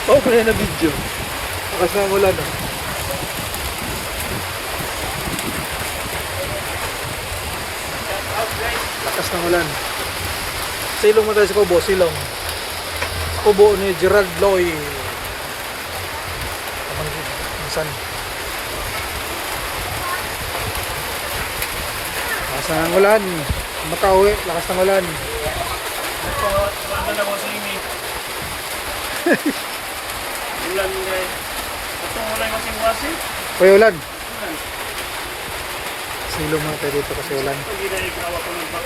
Okay na video. Lakas ng ulan ah. Lakas ng ulan. Silong mo tayo sa Kubo, silong. Kubo ni Gerald Loy. Minsan. Lakas ng ulan. Makauwi, lakas ng ulan. Wala na ko sa imi. Ulan guys. Ito wala yung kasing wasi. Kuya ulan. Silong mo tayo dito kasi ulan. Ito ginagawa ko ng bak.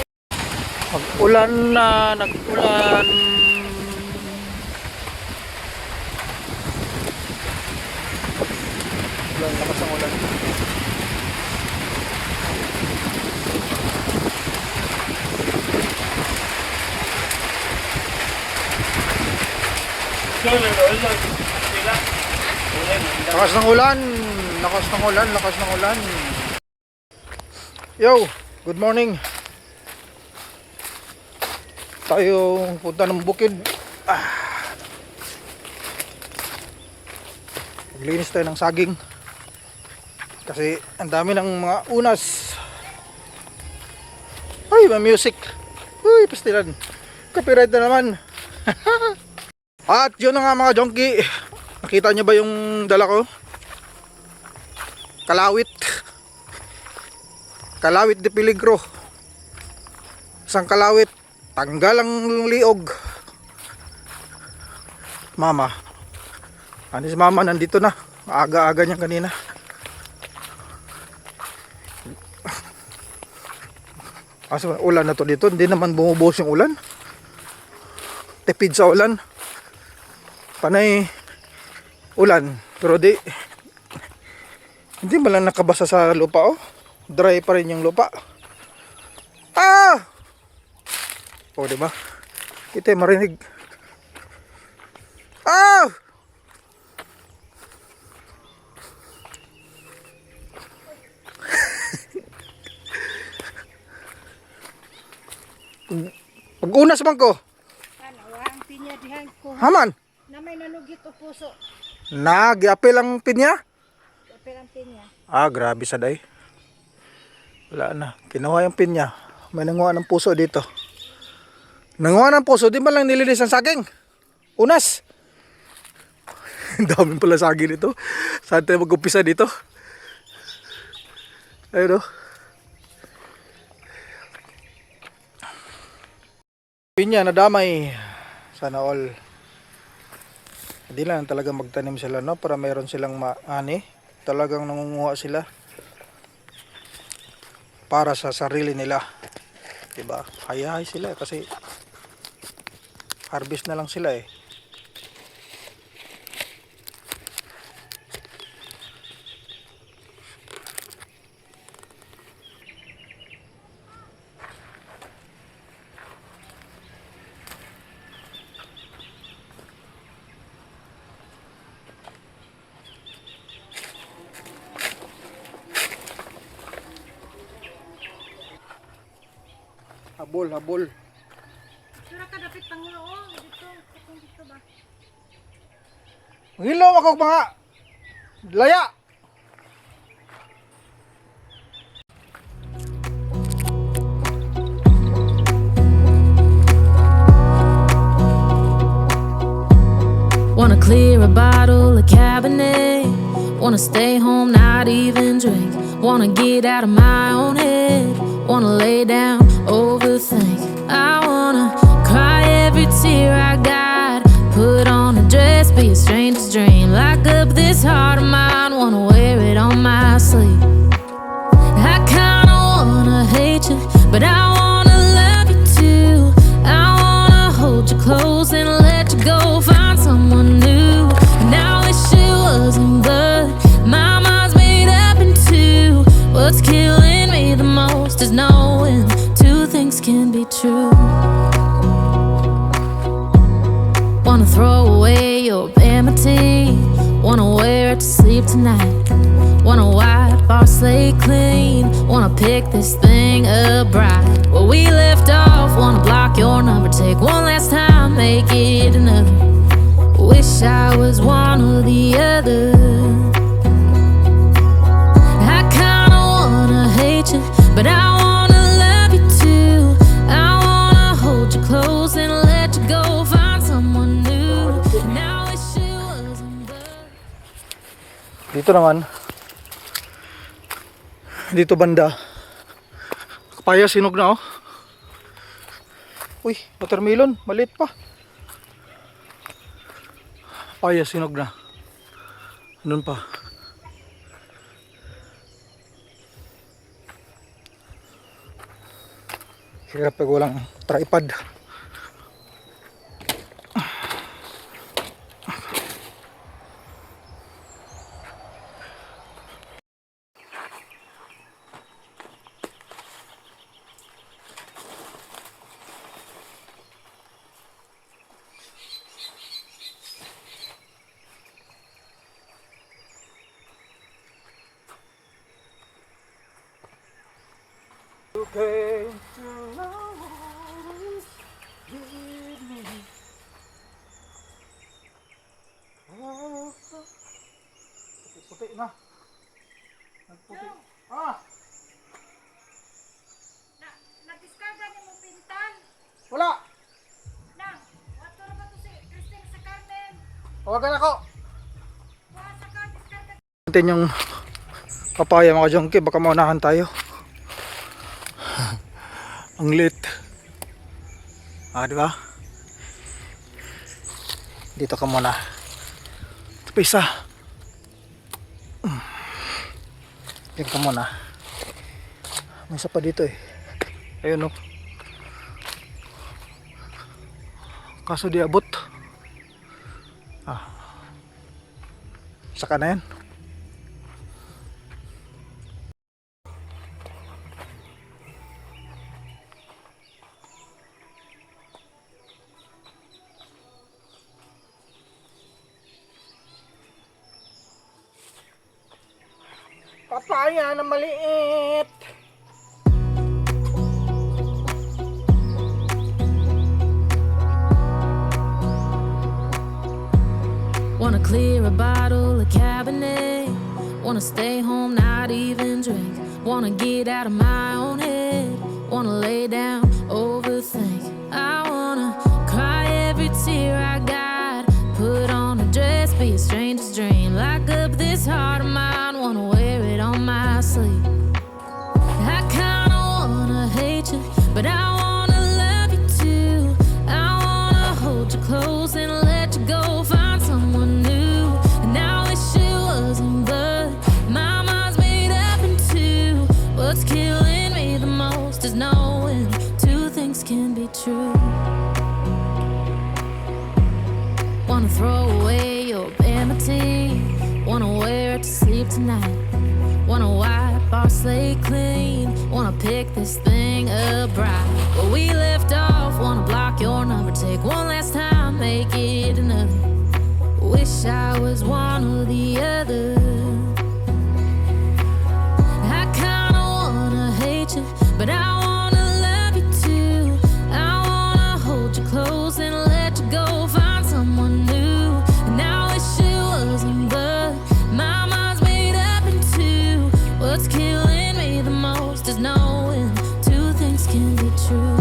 Mag-ulan na, nag-ulan. Ulan, lakas ang ulan. Lakas ng ulan, lakas ng ulan, lakas ng ulan. Yo, good morning. Tayo punta ng bukid. Maglinis tayo ng saging kasi ang dami ng mga unas. Ay, may music. Uy, pastilan. Copyright na naman. At yun na nga mga jonky. Nakita nyo ba yung dala ko? Kalawit. Kalawit de peligro. Isang kalawit. Tanggal ang liog. Mama. Ano si mama nandito na. Aga-aga niya kanina. Kaso ulan na to dito. Hindi naman bumubuhos yung ulan. Tipid sa ulan. Panay ulan. Pero hindi man lang nakabasa sa lupa oh. Dry pa rin yung lupa. Oh, diba? Kita marinig. Pag-unas bang ko? Ang pinya dihan ko. Haman? Na may nanugit o puso. Nag-apel ang pinya? Apel ang pinya. Grabe sa day. Wala na. Kinuha yung pinya. May nanguha ng puso dito. Nanguha ng puso, di ba lang nilinis ang saging? Unas. Ang daming pala saging dito. Saan tayo mag-umpisa dito? Ayun o. Pinya na damay. Sana all. Hindi lang talaga magtanim sila no para mayroon silang maani. Talagang nangunguha sila para sa sarili nila. Diba? Hayahay sila kasi harvest na lang sila eh. Habol, habol. Sura ka dapat pangulo dito, dito ba? Hilaw ako mga laya. Wanna clear a bottle of Cabernet. Wanna stay home, not even drink. Wanna get out of my own head. Wanna lay down, overthink. I wanna cry every tear I got. Put on a dress, be a stranger's dream. Lock up this heart of mine, wanna wear it on my sleeve. I kinda wanna hate you, but I wanna love you too. I wanna hold you close and let you go. Find someone new. And I wish it wasn't blood. My mind's made up in two. What's killing me the most is knowing two things can be true. Wanna throw away your vanity. Wanna wear it to sleep tonight. Wanna wipe our slate clean. Wanna pick this thing up right where we left off. Wanna block your number, take one last time, make it another. Wish I was one or the other. I kinda wanna hate you, but I wanna love you too. I wanna hold you close and let you go, find someone new. And I wish it wasn't but Dito naman. Dito banda. Papaya sinog na oh. Uy, watermelon, maliit pa. Papaya sinog na. Andun pa. Hirap pag walang tripod. Okay. Puti na. Puti. Ah, Nag-discarga ni mo pintan. wala. Nang, wato na ba to si Christine sa Carmen? Tawagan ako. Kuha sa car, discarga. Natin yung papaya mga jongke, baka maunahan tayo. Ang lit. Ah, di ba? Dito ka muna. Ito pa isa. Yan ka muna. May isa pa dito eh. Ayun oh. Kaso di abot. Ah. Saka na yan. Papaya na maliit. Wanna clear a bottle of Cabernet. Wanna stay home, not even drink. Wanna get out of my own head. Wanna lay down, overthink. I wanna cry every tear I got. Put on a dress, be a stranger's dream. Lock up this heart of mine, wanna wear it on my sleeve. I kinda wanna hate you, but I wanna love you too. I wanna hold you close and let you go, find someone new. And I wish it wasn't, but my mind's made up in two. What's killing me the most is knowing two things can be true. Wanna throw away your vanity. Wanna wear it to sleep tonight. Wanna wipe our slate clean. Wanna pick this thing up right where we left off. Wanna block your number, take one last time, make it another. Wish I was one or the other. I kinda wanna hate you, but I wanna love you too. I wanna hold you close and let you go, find someone new. And I wish it wasn't, but my mind's made up in two. What's killing me the most is knowing two things can be true.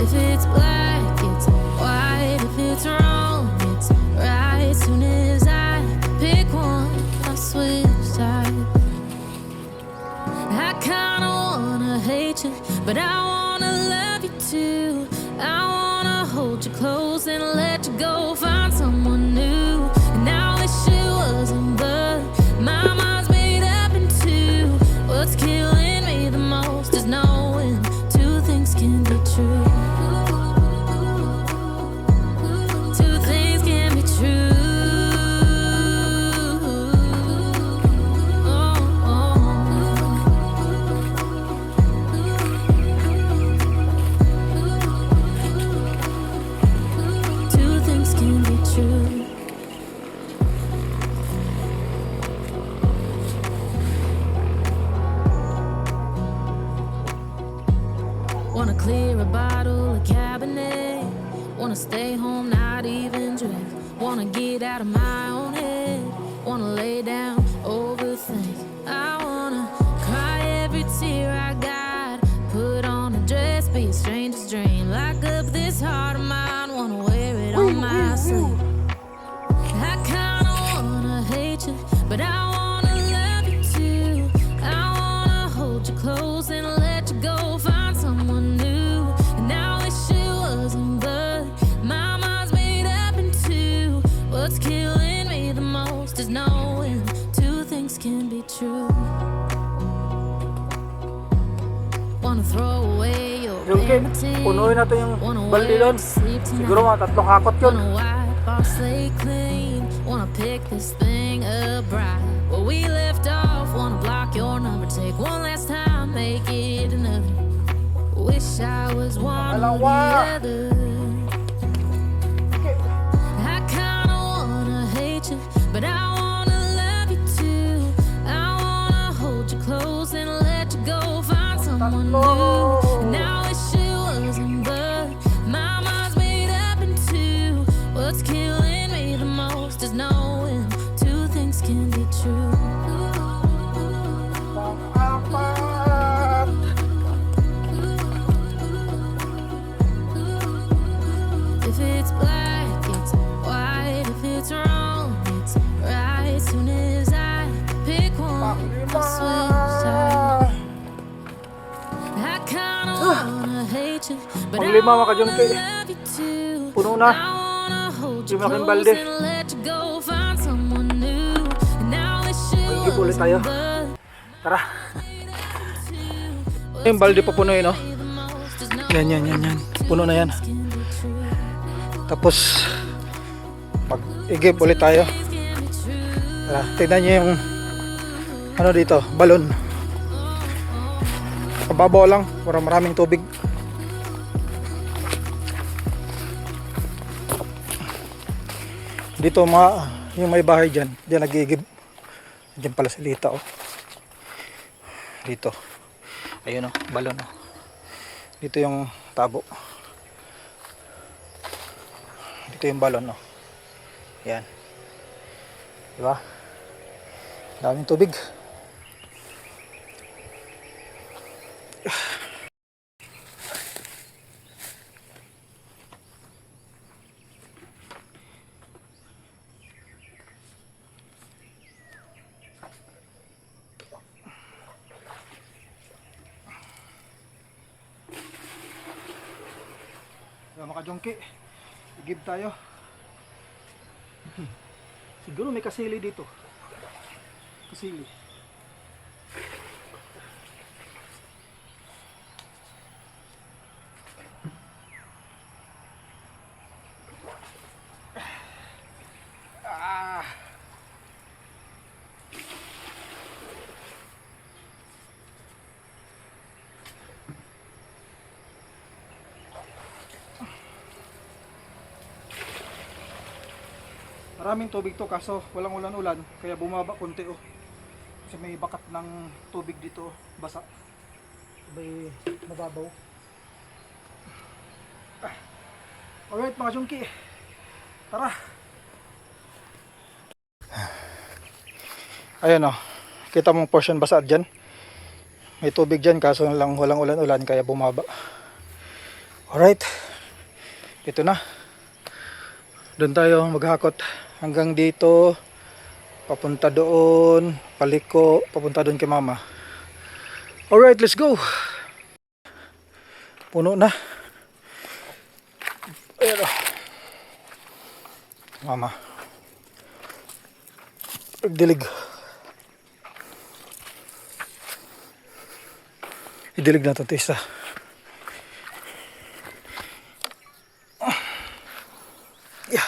If it's black, it's white. If it's wrong, it's right. Soon as I pick one, I switch sides. I kinda wanna hate you, but I wanna love you too. I wanna hold you close and let you go, find someone new. And I wish it wasn't, but my mind's made up in two. What's killing me the most is knowing two things can be true. Two things can be true. Oh, oh. Two things can be true. Wanna clear a bottle of Cabernet. Wanna stay home, not even drink. Wanna get out of my own head. Wanna lay down, overthink. I wanna cry every tear I got. Put on a dress, be a stranger's dream. Lock up this heart of mine. Wanna wear it on my sleeve. I kinda wanna hate you, but I wanna love you too. I wanna hold you close and let you go. Find someone new. And I wish it wasn't, but my mind's made up in two. What's killing me the most is knowing two things can be true. Wanna throw away your Yung kid, vanity. punuin natin yung Wanna balde wear doon. to sleep Siguro tonight. mga 3 hakot yun. Wanna wipe our slate clean. Wanna pick this thing up right where we left off. Wanna block your number, take one last time, make it another. Wish I was one or the Dalawa. other. I kinda wanna hate you, but I wanna love you too. I wanna hold you close and let you go. Find someone new. And I wish it wasn't, but my mind's made up in two. What's killing me the most is knowing two things can be true. Pang-apat. If it's black, it's white. If it's wrong, it's right. Soon as I pick one, I'll switch sides. I kinda wanna hate you, but I Panglima, mga wanna kajungke. love you too. Puno na. I wanna hold you Yung malaking close balde. and let you go. Find someone new. And I wish it Magigib ulit tayo. wasn't, but Tara. Yung balde papunuin, no? Yan, yan, yan, yan. Puno na yan. Tapos, mag-igib ulit tayo. Tara, tignan nyo yung ano dito, balon. Kababaw lang, maraming tubig. Dito yung may bahay dyan, dyan nag-iigib. Dyan pala si Lita, oh. Dito. Ayun, oh, balon, oh. Dito yung tabo. Dito yung balon, oh. Yan. Diba? Daming tubig. Mga kajongki, igib tayo. Siguro may kasili dito. Kasili. Ah. Maraming tubig to kaso walang ulan-ulan kaya bumaba konti, oh. Kasi may bakat ng tubig dito, oh. Basa. May mababaw. Alright mga jungki. Tara. Ayan, oh. Kita mong portion basa dyan. May tubig dyan kaso lang walang ulan-ulan kaya bumaba. Alright. Ito na. Doon tayo maghakot hanggang dito, papunta doon, paliko, papunta doon kay mama. Alright, let's go. Puno na. Ayan, oh. Mama, dilig. Idilig na ito isa. Yeah.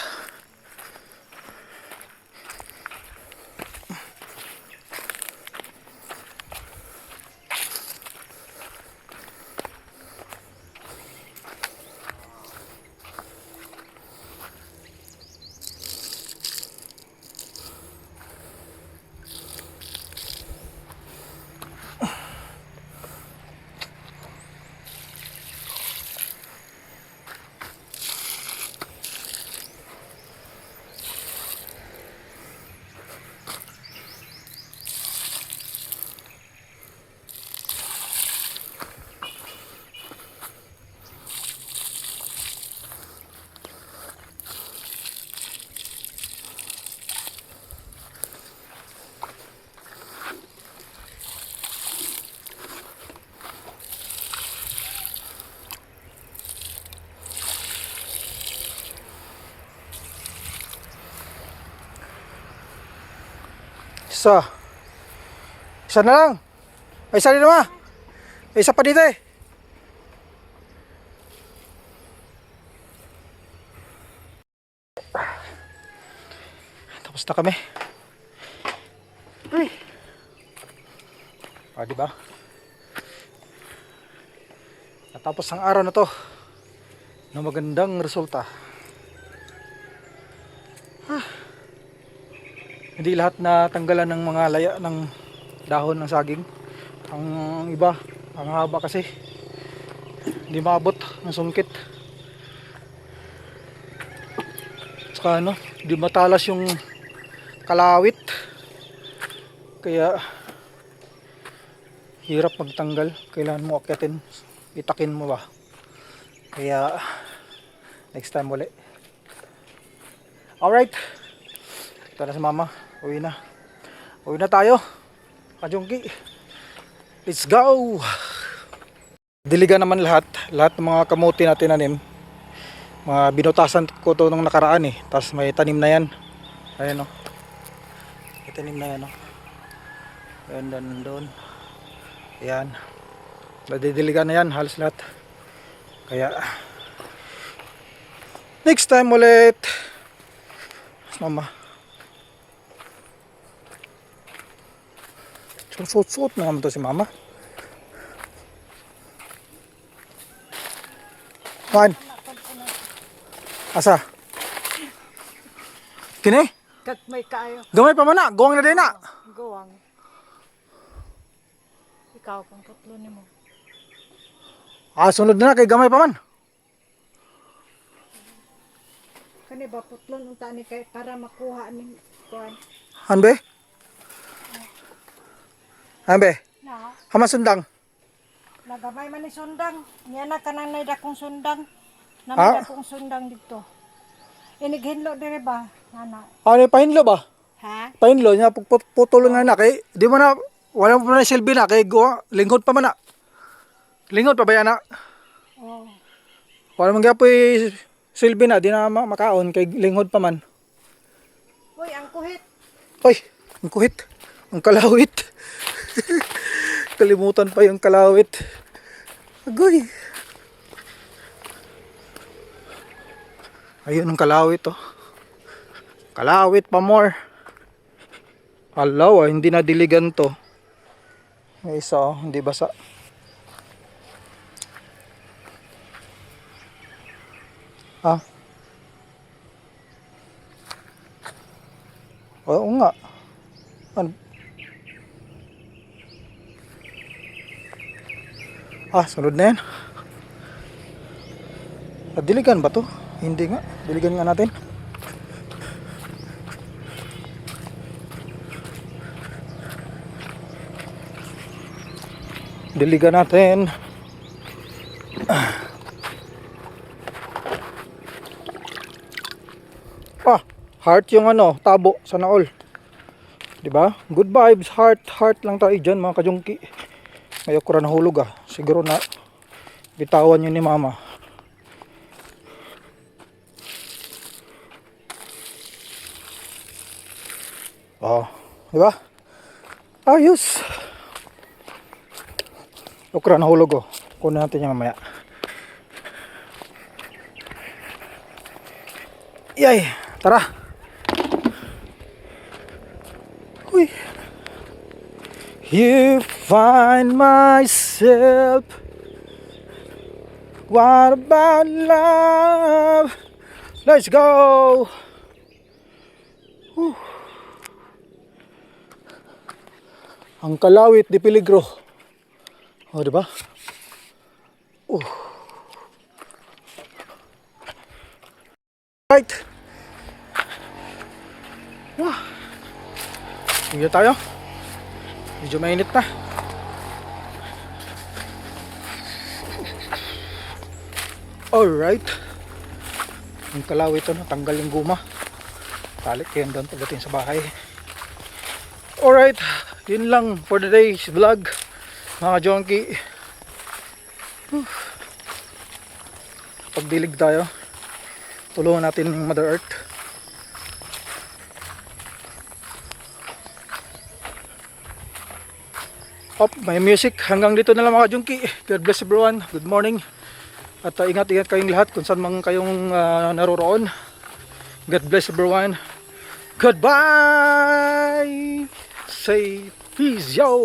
Isa. Isa na lang. Ay, isa rin naman. Ay, isa pa dito eh. Tapos na kami. Ay. Ah, diba? Natapos ang araw na to na magandang resulta. Hindi lahat na tanggalan ng mga laya ng dahon ng saging. Ang iba, ang haba kasi hindi maabot ng sungkit. Saka ano, hindi matalas yung kalawit. Kaya hirap magtanggal. Kailangan mo akyatin, itakin mo ba. Kaya next time ulit. Alright, ito na si mama. Uwi na. Uwi na tayo. Kajungki. Let's go. Diligan naman lahat ng mga kamuti na tinanim. Mga binutasan ko to nung nakaraan eh. Tapos may tanim na yan. Ayan o. May tanim na yan o. Ayan doon. Ayan. Nadidiligan na yan halos lahat. Kaya next time ulit. Mama. Suot na naman to si mama. Wan. Asa? Kini? Kat may kaayo. Gamay pa man na. Guwang na din na. Gawang. Ikaw pang katlo ni mo. Ah, sunod na kay gamay pa man. Kani ba putlon ang tani kay para makuha ni kuan. Hanbe? Hanbe? Na, Haman sundang. nagamay man ni sundang. Niya na kanang nay dakong sundang. Ah? Namay dakong sundang dito. Inighinlo dire ba? Nana. Ano pahinlo ba? Ha? Pahinlo niya putulon na na kay di mo na wala mo na silbi na kay guwa lingkod pa man na. Lingkod pa ba yan na? Oh. Wala man gyapoy silbi na di na makaon kay lingkod pa man. Uy, ang kuhit. Ay, ang kuhit. Ang kalawit. Kalimutan pa yung kalawit. Agoy. Ayun ang kalawit oh. Kalawit pa more. Alaw, hindi na diligan to. May isa oh, hindi basa. Ah. Oo nga. Ano? Ah, sunod na yan. Diligan ba to? Hindi nga. Diligan nga natin. Diligan natin. Ah, heart yung ano, tabo, sana all. 'Di ba? Good vibes, heart lang tayo diyan mga kajungki. May okra na hulog ah. Siguro na bitawan yun ni mama. Oh, 'di ba? Ayos. Okra na hulog oh. Kunin natin yan mamaya. Yay, tara. Uy. You find myself. What about love? Let's go. Whew. Ang kalawit di peligro. Oh, di ba? Right. Wah. Tingnan tayo. Medyo mainit na. Alright. Ang kalawit ito, tanggal yung guma. Balik yan doon pagdating sa bahay. Alright. Yun lang for today's vlog. Mga jonky. Pagdilig tayo. Tulungan natin yung Mother Earth. May music. Hanggang dito na lang mga junkie. God bless everyone. Good morning. At ingat-ingat kayong lahat kung saan man kayong naroroon. God bless everyone. Goodbye. Say peace, yo.